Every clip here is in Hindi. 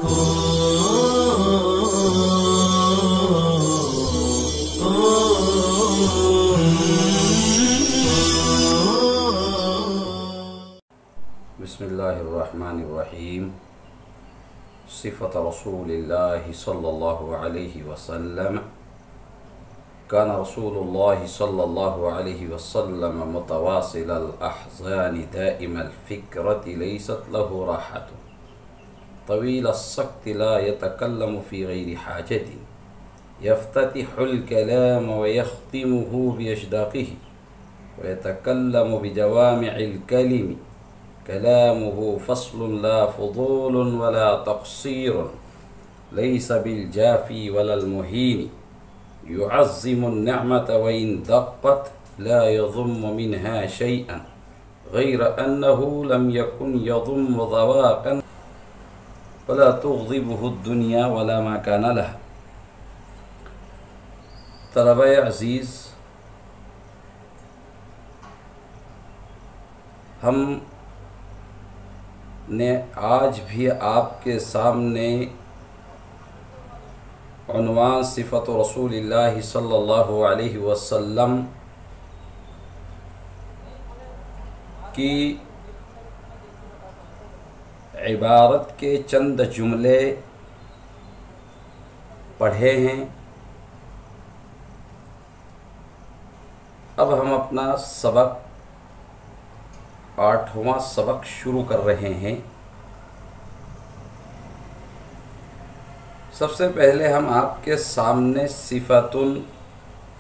बिस्मिल्लाहिर्रहमानिर्रहीम। सिफ़त रसूलिल्लाहि सल्लल्लाहु अलैहि वसल्लम। कान रसूलुल्लाहि सल्लल्लाहु अलैहि वसल्लम मुतवासिलल अहज़ानि दाइमल फ़िक्रति लैसत लहु राहतुन तवीलस सक्ति ला यतकल्लमु फ़ी गैरि हाजतिन यफ़्ततिहुल कलाम व यख़्तिमुहु बिअशदाक़िहि व यतकल्लमु बिजवामिइल कलिमि कलामुहु फ़स्लुन ला फ़ुदूलुन वला तक़सीरुन लैस बिलजाफ़ी वलल मुहीनि युअज़्ज़िमुन निअमत व इन दक़्क़त ला यज़ुम्मु मिन्हा शैअन गैर अन्नहु लम यकुन यज़ुम्मु ज़वाक़न वला तुग़ज़िबुहु दुनिया वला मा कान लहा। तलबा-ए अज़ीज़, हम ने आज भी आपके सामने उन्वान सिफ़त रसूलिल्लाहि सल्लल्लाहु अलैहि वसल्लम की इबारत के चंद जुमले पढ़े हैं। अब हम अपना सबक 8वां सबक शुरू कर रहे हैं। सबसे पहले हम आपके सामने सिफ़तुन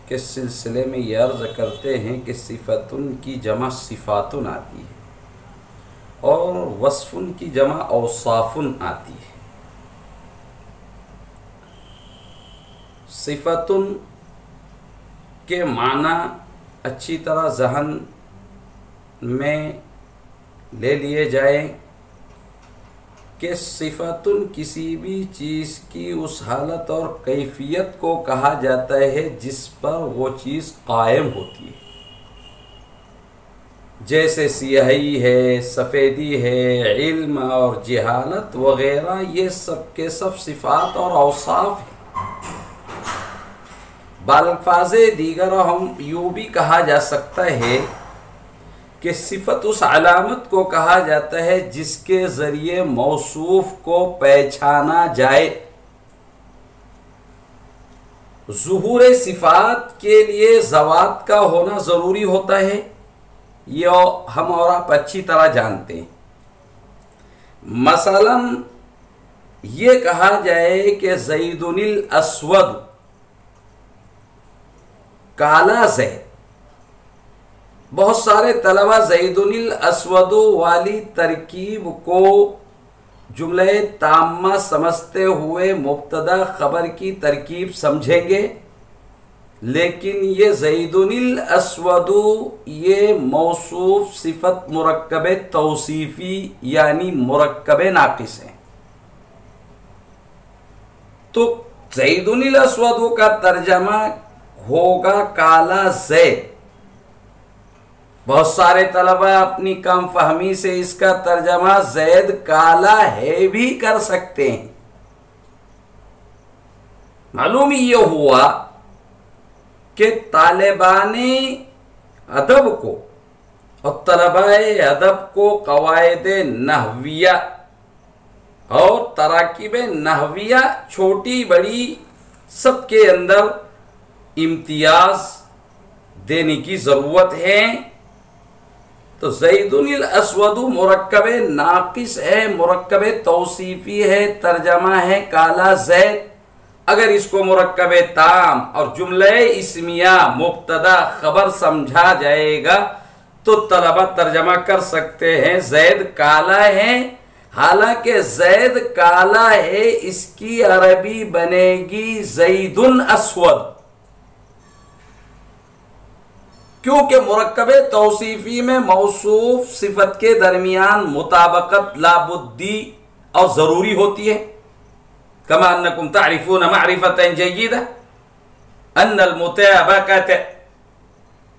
के सिलसिले में ये अर्ज़ करते हैं कि सिफ़तुन की जमा सिफ़ातुन आती है और वस्फ़ुन की जमा औसाफ़ुन आती है। सिफ़तुन के माना अच्छी तरह ज़हन में ले लिए जाएं कि सिफ़तुन किसी भी चीज़ की उस हालत और कैफियत को कहा जाता है जिस पर वो चीज़ कायम होती है। जैसे सियाही है, सफ़ेदी है, इल्म और जहालत वग़ैरह, ये सब के सब सिफ़ात और औसाफ हैं। बाल्फाज़े दीगर हम यूँ भी कहा जा सकता है कि सिफ़त उस अलामत को कहा जाता है जिसके ज़रिए मौसूफ को पहचाना जाए। ज़ुहूर सिफ़ात के लिए ज़वात का होना ज़रूरी होता है, ये हम और आप अच्छी तरह जानते हैं। मसलन ये कहा जाए कि ज़ैदुनिल अस्वद, काला ज़ैद। बहुत सारे तलबा ज़ैदुनिल अस्वदु वाली तरकीब को जुमले ताम्मा समझते हुए मुब्तदा खबर की तरकीब समझेंगे, लेकिन ये ज़ैदुनिल अस्वदु ये मौसूफ सिफ़त मुरक्कब तौसीफ़ी यानी मुरक्कब नाक़िस है। तो ज़ैदुनिल अस्वदु का तर्जमा होगा काला ज़ैद। बहुत सारे तलबा अपनी कम फहमी से इसका तर्जमा ज़ैद काला है भी कर सकते हैं। मालूम ये हुआ कि तालिबाने अदब को और तलबाए अदब को क़वाइदे नहविया और तराकीब नहविया छोटी बड़ी सबके अंदर इम्तियाज देने की ज़रूरत है। तो ज़ैदुनिल अस्वदु मुरक्कब नाक़िस है, मुरक्कब तौसीफ़ी है, तर्जमा है काला ज़ैद। अगर इसको मुरक्कब ताम और जुमले इस्मिया मुब्तदा खबर समझा जाएगा तो तलबा तर्जमा कर सकते हैं ज़ैद काला है। हालांकि ज़ैद काला है, इसकी अरबी बनेगी ज़ैदुन अस्वद, क्योंकि मुरक्कब तौसीफ़ी में मौसूफ सिफ़त के दरमियान मुताबकत लाबुद्दी और ज़रूरी होती है। कमा अन्नकुम तारिफून मारिफतन जय्यिदा अन्नल मुताबकत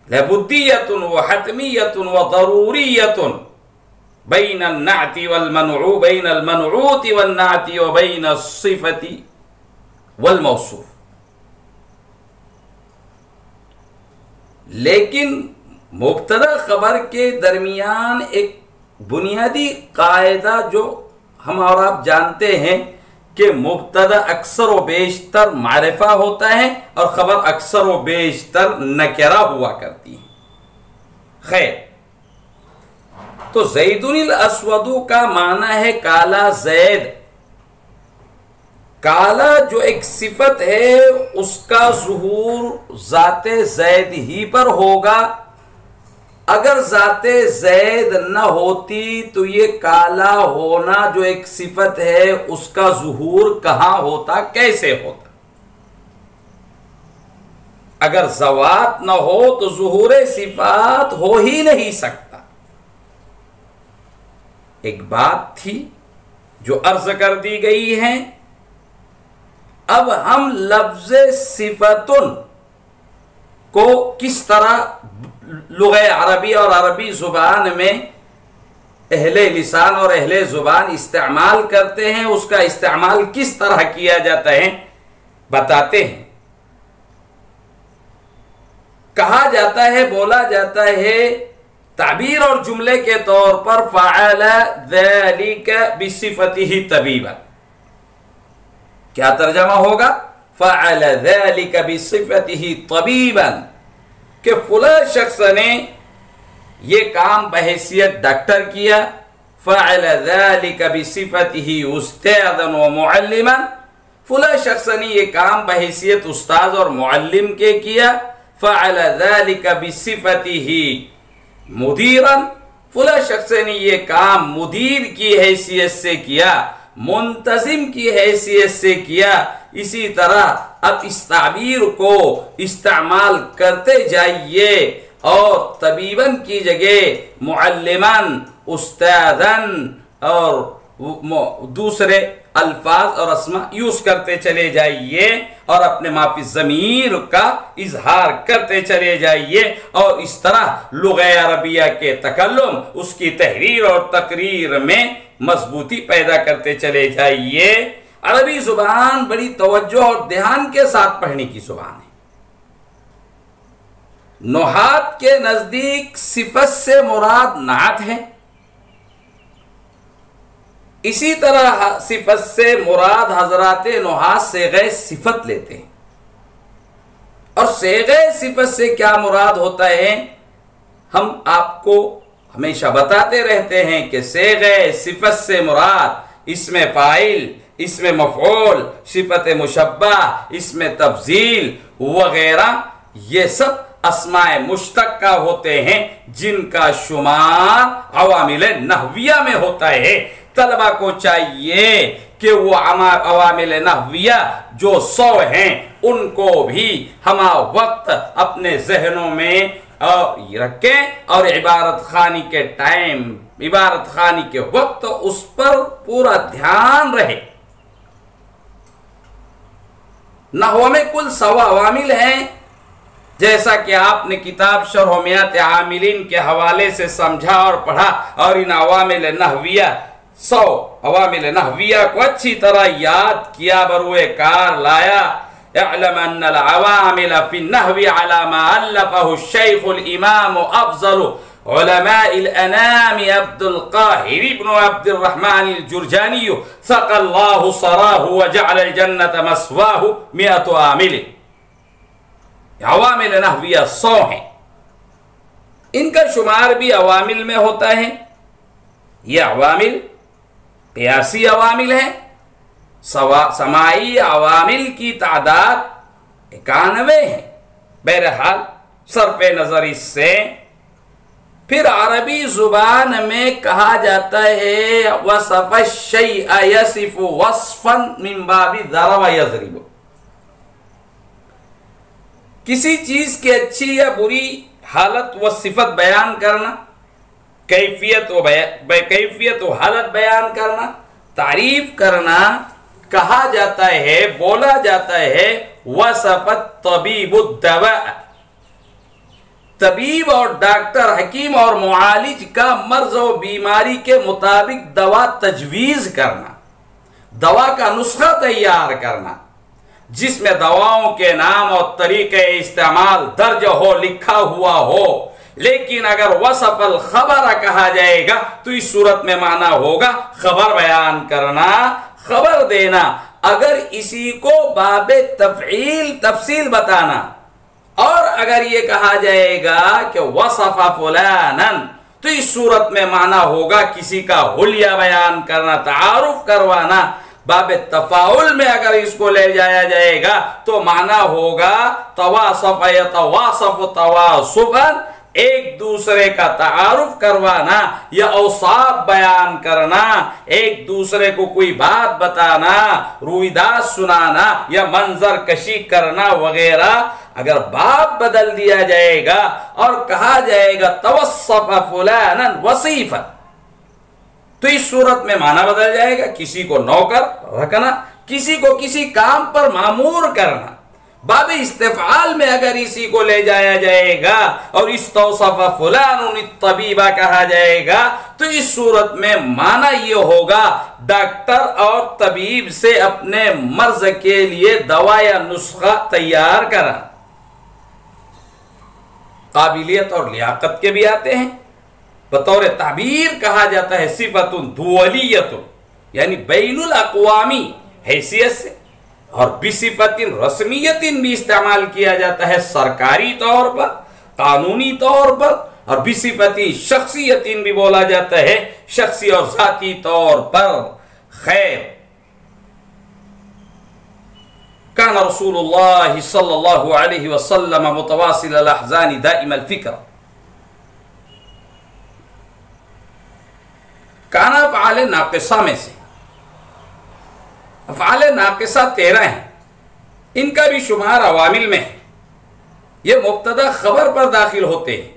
लाबुद्दियतुन व हतमियतुन व ज़रूरियतुन। बैन अन्नाअति वल मनऊ, बैन अल मनऊति वन नाअति व बैन अस्सिफति वल मौसूफ। लेकिन मुब्तदा खबर के दरमियान एक बुनियादी कायदा जो हम और आप जानते हैं कि मुब्तदा अक्सर व बेशतर मारिफा होता है और खबर अक्सर व बेशतर नकरा हुआ करती है। खैर, तो ज़ैदुनिल अस्वदु का माना है काला ज़ैद। काला जो एक सिफत है उसका ज़ुहूर ज़ाते ज़ैद ही पर होगा। अगर ज़ाते ज़ैद न होती तो ये काला होना जो एक सिफत है उसका ज़ुहूर कहां होता, कैसे होता? अगर ज़वात न हो तो ज़ुहूर सिफात हो ही नहीं सकता। एक बात थी जो अर्ज कर दी गई है। अब हम लफ्ज़ सिफतुन को किस तरह लुग़े अरबी और अरबी ज़ुबान में अहले लिसान और अहले ज़ुबान इस्तेमाल करते हैं, उसका इस्तेमाल किस तरह किया जाता है बताते हैं। कहा जाता है, बोला जाता है ताबीर और जुमले के तौर पर फ़अल ज़ालिका बिसिफ़तिही तबीबन। क्या तर्जमा होगा? फ़अल ज़ालिका बिसिफ़तिही तबीबन, कि फुला शख्स ने ये काम बहैसियत डॉक्टर किया। फ़अल ज़ालिका बिसिफ़तिही उस्तादन व मुअल्लिमन, फुला शख्स ने ये काम बहैसियत उस्ताद और मुअल्लिम के किया। फ़अल ज़ालिका बिसिफ़तिही मुदीरन, फुला शख्स ने ये काम मुदीर की हैसियत से किया, मुंतजिम की हैसियत से किया। इसी तरह अब इस ताबीर को इस्तेमाल करते जाइए और तबीबन की जगह मुअल्लिमन, उस्तादन और दूसरे अल्फाज और अस्मा यूज करते चले जाइए और अपने माफी ज़मीर का इजहार करते चले जाइए। और इस तरह लुग़े अरबिया के तकल्लुम, उसकी तहरीर और तकरीर में मजबूती पैदा करते चले जाइए। अरबी जुबान बड़ी तवज्जो और ध्यान के साथ पढ़ने की जुबान है। नुहात के नजदीक सिफत से मुराद नात है, इसी तरह सिफत से मुराद हजरात नुहात सेग़े सिफत लेते हैं। और सेग़े सिफत से क्या मुराद होता है हम आपको हमेशा बताते रहते हैं कि सेग़े सिफत से मुराद इसमें फ़ाइल, इसमें मफ़ऊल, सिफत मुशब्बह, इसमें तफ़ज़ील वगैरह, ये सब अस्माए मुश्तक्का होते हैं जिनका शुमार अवामिल नहविया में होता है। तलबा को चाहिए कि वो अवामिल नहविया जो 100 हैं उनको भी हमा वक्त अपने जहनों में रखें और इबारत खानी के टाइम, इबारत खानी के वक्त उस पर पूरा ध्यान रहे। नहव में कुल 100 अवामिल हैं, जैसा कि आपने किताब शरह मियात आमिलीन के हवाले से समझा और पढ़ा। और इन अवामिल नहविया 100 अवामिल नहविया को अच्छी तरह याद किया, बरुए कार लाया। इअलम अन्नल अवामिल फी नहवी अला मा अल्लफ़हु शैखुल इमाम अफ़ज़लु उलमाइल अनाम अब्दुल काहिर इब्न अब्दुर रहमान अल जुरजानी सक़ल्लाहु सराहु व जअल जन्नत मस्वाहु मिअतु आमिल। अवामिल नहविया 100 हैं, इनका शुमार भी अवामिल में होता है। ये अवामिल क़ियासी अवामिल हैं। समाई अवामिल की तादाद 91 है। बहरहाल सरफ़े नज़र इससे फिर अरबी ज़ुबान में कहा जाता है वसफ़ शैअ यसिफ़ु वस्फ़न मिन बाबि ज़रब यज़रिबु, किसी चीज की अच्छी या बुरी हालत व सिफत बयान करना, कैफियत व हालत बयान करना, तारीफ करना कहा जाता है, बोला जाता है वसफ़त तबीबुद दवा, तबीब और डॉक्टर, हकीम और मुआलिज का मर्ज और बीमारी के मुताबिक दवा तजवीज़ करना, दवा का नुस्खा तैयार करना, जिसमें दवाओं के नाम और तरीके इस्तेमाल दर्ज हो, लिखा हुआ हो। लेकिन अगर वसफल खबर कहा जाएगा तो इस सूरत में माना होगा खबर बयान करना, खबर देना। अगर इसी को बाबे तफईल तफसील बताना, और अगर ये कहा जाएगा कि वसफा फुलानन, तो इस सूरत में माना होगा किसी का हुलिया बयान करना, तारुफ करवाना। बाबे तफाउल में अगर इसको ले जाया जाएगा तो माना होगा तवासफ यतवासफ तवासुफन, एक दूसरे का तारुफ करवाना या औसाफ बयान करना, एक दूसरे को कोई बात बताना, रुइदास सुनाना या मंजर कशी करना वगैरह। अगर बाप बदल दिया जाएगा और कहा जाएगा तवस्सफ फुलानन वसीफन, तो इस सूरत में माना बदल जाएगा किसी को नौकर रखना, किसी को किसी काम पर मामूर करना। बाब इस्तिफाल में अगर इसी को ले जाया जाएगा और इस्तौसफ़ फुलानुन तबीबा कहा जाएगा तो इस सूरत में माना यह होगा डॉक्टर और तबीब से अपने मर्ज के लिए दवा या नुस्खा तैयार करा। काबिलियत और लियाकत के भी आते हैं। बतौर ताबीर कहा जाता है सिफतुन दुवलियतुन, यानी बैनुल अक़वामी हैसियत से, और बिसिफतिन रस्मियतिन भी इस्तेमाल किया जाता है सरकारी तौर पर, कानूनी तौर पर, और बिसिफती शख्सियतिन भी बोला जाता है शख्सी और जाती तौर पर। खैर, कान रसूलुल्लाह सल्लल्लाहु अलैहि वसल्लम मुतवासिल अल अहज़ान दाइम अल फिक्र। काना अफ़आल नाक़िसा में से अफ़आल नाक़िसा 13 हैं, इनका भी शुमार अवामिल में है। ये मुब्तदा खबर पर दाखिल होते हैं,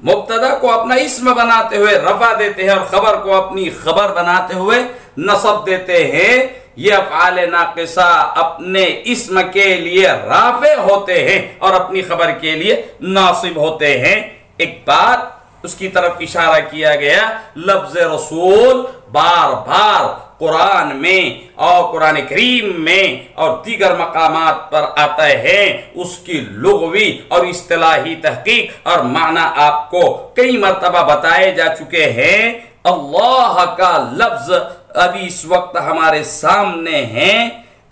मुब्तदा को अपना इस्म बनाते हुए रफा देते हैं और खबर को अपनी खबर बनाते हुए नसब देते हैं। ये अफ़आल नाक़िसा अपने इस्म के लिए राफ़े होते हैं और अपनी खबर के लिए नासिब होते हैं। एक बात उसकी तरफ इशारा किया गया, लफ्ज़ रसूल बार बार कुरान में और कुरान करीम में और दीगर मकामात पर आता है। उसकी लुग़वी और इस्तिलाही तहकीक और माना आपको कई मर्तबा बताए जा चुके हैं। अल्लाह का लफ्ज़ अभी इस वक्त हमारे सामने है।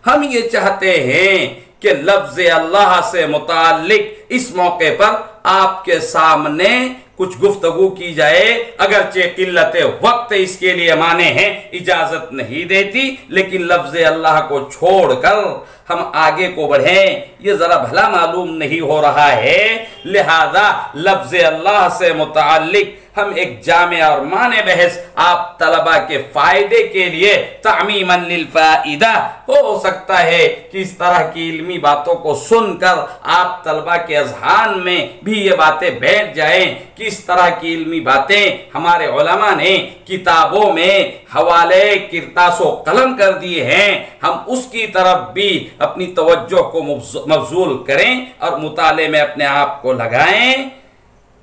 हम ये चाहते हैं कि लफ्ज़ अल्लाह से मुताल्लिक इस मौके पर आपके सामने कुछ गुफ्तगू की जाए, अगरचे किल्लते वक्त इसके लिए माने हैं, इजाजत नहीं देती, लेकिन लफ्ज़ अल्लाह को छोड़कर हम आगे को बढ़ें ये जरा भला मालूम नहीं हो रहा है। लिहाजा लफ्ज़ अल्लाह से मुताल्लिक हम एक जामे और माने बहस आप तलबा के फायदे के लिए तामीमन लिल फाइदा, हो सकता है कि इस तरह की इल्मी बातों को सुनकर आप तलबा के अज़हान में भी ये बातें बैठ जाएं कि इस तरह की इल्मी बातें हमारे उलमा ने किताबों में हवाले किरतासो कलम कर दिए हैं। हम उसकी तरफ भी अपनी तवज्जो को मबजूल करें और मुताले में अपने आप को लगाएं।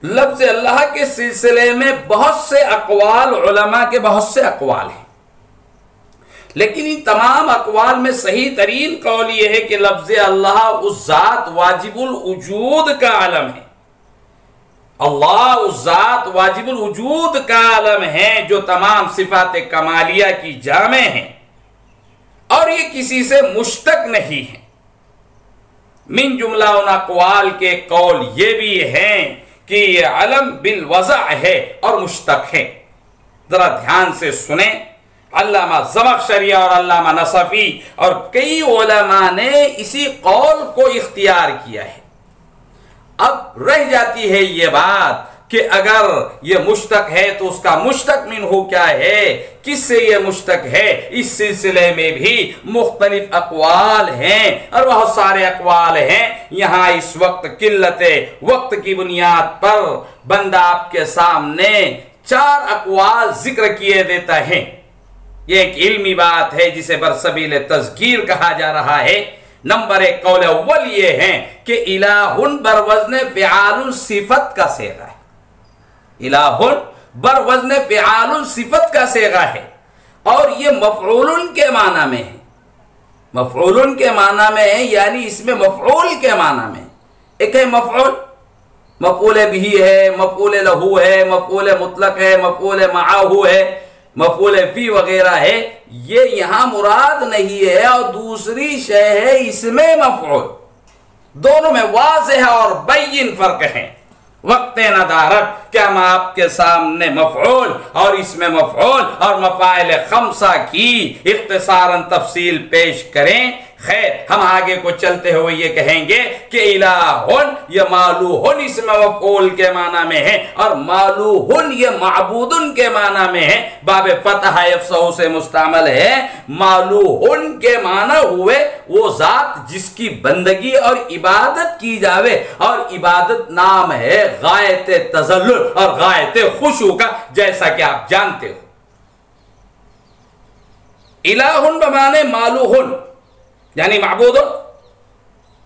लफ्ज़ अल्लाह के सिलसिले में बहुत से अक़वाल, उलमा के बहुत से अक़वाल हैं, लेकिन इन तमाम अक़वाल में सही तरीन कौल यह है कि लफ्ज़ अल्लाह उस ज़ात वाजिबुल वजूद का आलम है। अल्लाह उस ज़ात वाजिबुल वजूद का आलम है जो तमाम सिफ़ात कमालिया की जामे हैं और ये किसी से मुश्तक नहीं है। मिन जुमला उन अक़वाल के कौल ये भी हैं कि ये अलम बिल वज़ा है और मुश्तक है। जरा ध्यान से सुने, अल्लामा ज़मख़शरी और अल्लामा नसफ़ी और कई उलमा ने इसी कौल को इख्तियार किया है। अब रह जाती है ये बात कि अगर ये मुश्तक है तो उसका मुश्तक मिन्हु क्या है, किससे ये मुश्तक है। इस सिलसिले में भी मुख्तलिफ अक़वाल हैं और बहुत सारे अक़वाल हैं। यहाँ इस वक्त किल्लते वक्त की बुनियाद पर बंदा आपके सामने 4 अक़वाल जिक्र किए देता है। ये एक इल्मी बात है जिसे बरसबील तज़कीर कहा जा रहा है। नंबर एक कौल अव्वल ये है कि इलाहुन बरवज़्न फ़िआलुन सिफत का सेगा है। इलाहुन बरवज़्न फ़िआलुन सिफत का सेगा है और ये मफ़ऊलुन के माना में है। मफ़ऊलुन के माना में है, यानी इसमें मफ़ऊल के माना में एक है मफ़ऊल, मफ़ऊल बिही है, मफ़ऊल लहू है, मफ़ऊल मुतलक है, मफ़ऊल मआहू है, मफ़ऊल फी वगैरह है। ये यहां मुराद नहीं है और दूसरी शय है इसमें मफ़ऊल। दोनों में वाज़ेह और बैयिन फर्क है। वक्त नदारत क्या हम आपके सामने मफ़ऊल और इसमें मफ़ऊल और मफ़ाइल खम्सा की इख्तिसारन तफसील पेश करें। खैर, हम आगे को चलते हुए ये कहेंगे कि इलाहुन ये मालूहुन इसमें मफ़ऊल के माना में है और मालूहुन ये माबूदुन के माना में है। बाब फतह यफ़सहु से मुस्तअमल है। मालूहुन के माना हुए वो जात जिसकी बंदगी और इबादत की जावे और इबादत नाम है गायत तज़ल्लुल और गायत खुशू का, जैसा कि आप जानते हो। इलाहुन बमाने मालूहुन यानी माबूद,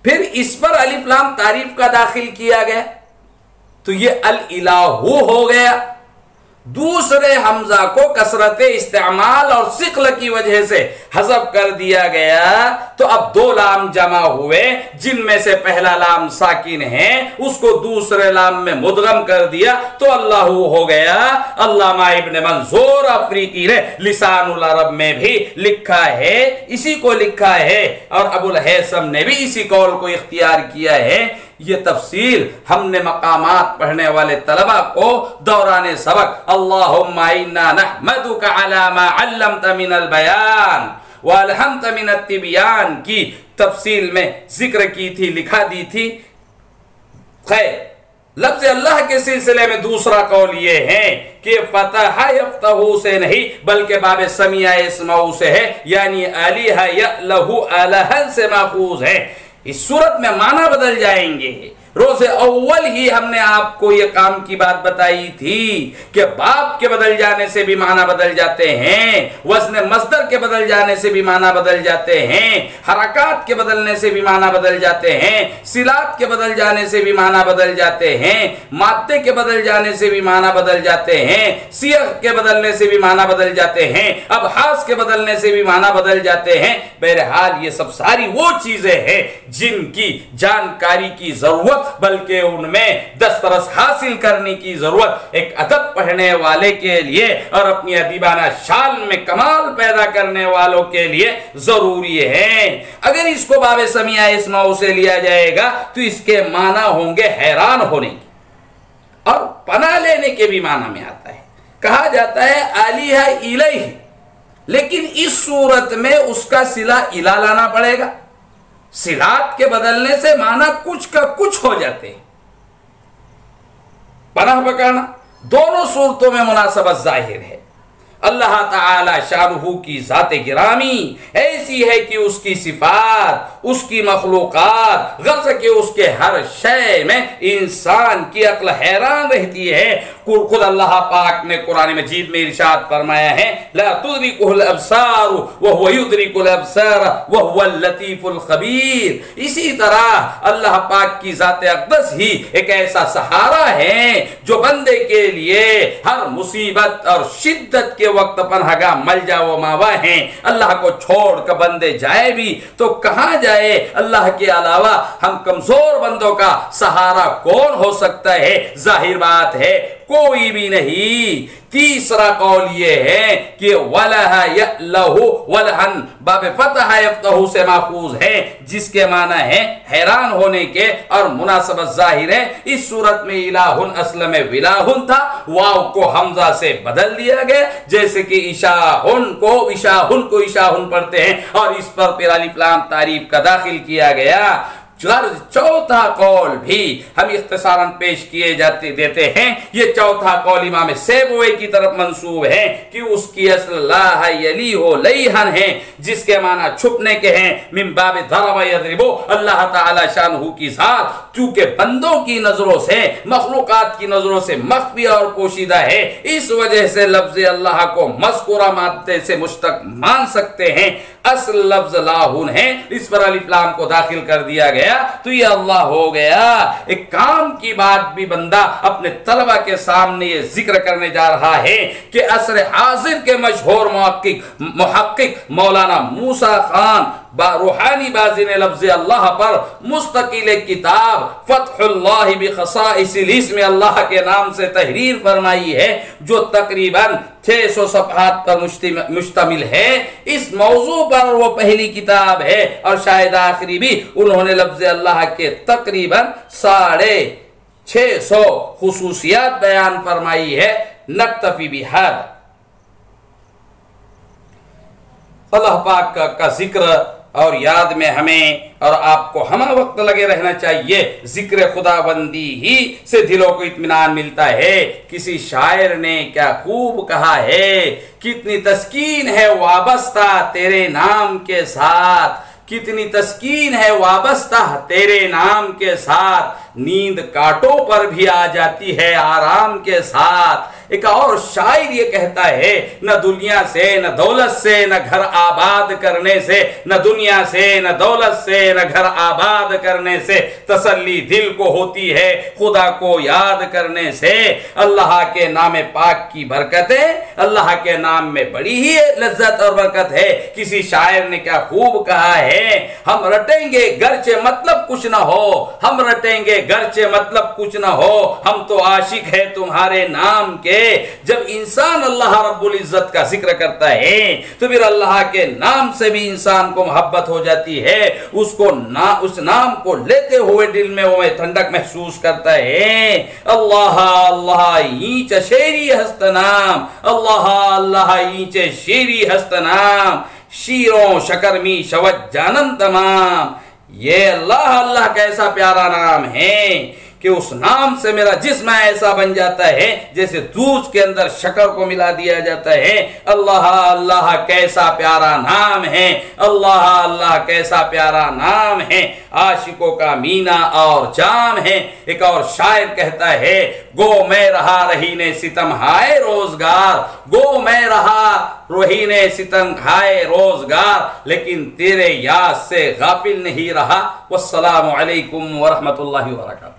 फिर इस पर अलिफ लाम तारीफ का दाखिल किया गया तो ये अल इलाहू हो गया। दूसरे हमजा को कसरत इस्तेमाल और सिक्ल की वजह से हज़फ कर दिया गया तो अब दो लाम जमा हुए, जिनमें से पहला लाम साकिन है उसको दूसरे लाम में मुदगम कर दिया तो अल्लाहू हो गया। अल्लामा इब्न मंसूर अफरीकी ने लिसानुल अरब में भी लिखा है, इसी को लिखा है और अबुल हैसम ने भी इसी कौल को इख्तियार किया है। ये तफसील हमने मकामात पढ़ने वाले तलबा को दौराने सबक अल्लाहुम्मा इन्ना नहमदुका अला मा अल्लमता मिनल बयान व अलहमता मिनत तिबियान की तफसील में जिक्र की थी, लिखा दी थी। खैर, लफ्ज़ अल्लाह के सिलसिले में दूसरा कौल ये है कि फतह यफ्तहू से नहीं बल्कि बाब समिया इस्माऊ से है, यानी आलिहा यअलहू अलहन से माखूज है। इस सूरत में माना बदल जाएंगे। रोज़े अव्वल ही हमने आपको ये काम की बात बताई थी कि बाप के बदल जाने से भी माना बदल जाते हैं, वज़न मस्दर के बदल जाने से भी माना बदल जाते हैं, हरकत के बदलने से भी माना बदल जाते हैं, सिलात के बदल जाने से भी माना बदल जाते हैं, मादे के बदल जाने से भी माना बदल जाते हैं, सियग़ के बदलने से भी माना बदल जाते हैं, अबहास के बदलने से भी माना बदल जाते हैं। बहरहाल ये सब सारी वो चीजें हैं जिनकी जानकारी की जरूरत बल्कि उनमें दस्तरस हासिल करने की जरूरत एक अदब पढ़ने वाले के लिए और अपनी अदीबाना शान में कमाल पैदा करने वालों के लिए जरूरी है। अगर इसको बाब समिया इस्माऊ से लिया जाएगा तो इसके माना होंगे हैरान होने की और पनाह लेने के भी माना में आता है। कहा जाता है आलिहा इलैहि, लेकिन इस सूरत में उसका सिला इला लाना पड़ेगा। सिलात के बदलने से माना कुछ का कुछ हो जाते हैं। पनाह पकड़ना दोनों सूरतों में मुनासबत जाहिर है। अल्लाह ताला शानुहु की ज़ात गिरामी ऐसी है कि उसकी सिफात, उसकी मखलूक़ात, गर्ज़ के उसके हर शय में इंसान की अक्ल हैरान रहती है। खुद अल्लाह पाक ने कुरान मजीद में इरशाद फरमाया है, ला तुदरिकुहुल अब्सार व हुवा युदरिकुल अब्सार व हुवल लतीफुल खबीर। इसी तरह अल्लाह पाक की ज़ात अक़दस ही एक ऐसा सहारा है जो बंदे के लिए हर मुसीबत और शिद्दत के वक्त पनाहगाह मलजा व मावा है। अल्लाह को छोड़ कर बंदे जाए भी तो कहां जाए, अल्लाह के अलावा हम कमजोर बंदों का सहारा कौन हो सकता है? जाहिर बात है कोई भी नहीं। तीसरा कौल ये है कि वलहा यअलहु वलहन बाब फतह यफ्तहु से माखूज है, जिसके माना है हैरान होने के और मुनासबत जाहिर है। इस सूरत में इलाहुन असल में विलाहुन था, वाव को हमजा से बदल दिया गया, जैसे कि इशाहुन को इशाहुन पढ़ते हैं और इस पर फिर अलिफ लाम तारीफ का दाखिल किया गया। चौथा कौल भी हम इख्तिसारन पेश किए जाते देते हैं। ये चौथा कौल इमाम सेबवी की तरफ मंसूब है कि उसकी असल ला यली हो लईहन है, जिसके माना छुपने के हैं। मिन बाबे दरबा यदरिबो, अल्लाह ताला शानहू की जात चूंकि बंदों की नजरों से, मखलूकात की नजरों से मख्फी और पोशीदा है, इस वजह से लफ्ज अल्लाह को मज़कूरा मादे से मुश्तक मान सकते हैं। असल लफ्ज लाहुन है, इस पर अलिफ लाम को दाखिल कर दिया गया तो ये अल्लाह हो गया। एक काम की बात भी बंदा अपने तलबा के सामने ये जिक्र करने जा रहा है कि असर हाजिर के मशहूर मुहक्किक मौलाना मूसा खान रूहानी बाजी ने लफ्ज अल्लाह पर मुस्तकिल किताब फतहुल्लाह बिखसाइसिल इस्म अल्लाह के नाम से तहरीर फरमाई है, जो तकरीबन 600 सफ़हात पर मुश्तमिल है। इस मौजू पर वो पहली किताब है और शायद आखिरी भी। उन्होंने लफ्ज अल्लाह के तकरीबन 650 खुसूसियात बयान फरमाई है। नक्तफी बिहाद अल्लाह पाक का जिक्र और याद में हमें और आपको हम वक्त लगे रहना चाहिए। जिक्र खुदाबंदी ही से दिलों को इत्मीनान मिलता है। किसी शायर ने क्या खूब कहा है, कितनी तस्कीन है वाबस्ता तेरे नाम के साथ, कितनी तस्कीन है वाबस्ता तेरे नाम के साथ, नींद कांटों पर भी आ जाती है आराम के साथ। एक और शायर ये कहता है, न दुनिया से न दौलत से न घर आबाद करने से, न दुनिया से न दौलत से न घर आबाद करने से, तसल्ली दिल को होती है खुदा को याद करने से। अल्लाह के नाम पाक की बरकतें अल्लाह के नाम में बड़ी ही लज्जत और बरकत है। किसी शायर ने क्या खूब कहा है, हम रटेंगे गरचे मतलब कुछ ना हो, हम रटेंगे गरचे मतलब कुछ ना हो, हम तो आशिक है तुम्हारे नाम के। जब इंसान अल्लाह रब्बुल इज्जत का जिक्र करता है तो फिर अल्लाह के नाम से भी इंसान को मोहब्बत हो जाती है। उसको उस नाम को लेते हुए दिल में वो ठंडक महसूस करता है। अल्लाह अल्लाह ईंच शेरी हस्त नाम, अल्लाह अल्लाह ईंच शेरी हस्त नाम, शीरों शकरमी शवत जानम तमाम। ये अल्लाह अल्लाह कैसा प्यारा नाम है कि उस नाम से मेरा जिस्म ऐसा बन जाता है जैसे दूध के अंदर शक्कर को मिला दिया जाता है। अल्लाह अल्लाह कैसा प्यारा नाम है, अल्लाह अल्लाह कैसा प्यारा नाम है, आशिकों का मीना और जाम है। एक और शायर कहता है, गो मैं रहा रहीने सितम हाय रोजगार, गो मैं रहा रहीने सितम हाय रोजगार, लेकिन तेरे याद से गाफिल नहीं रहा। वस्सलामु अलैकुम वरहमतुल्लाहि वबरकातुहू।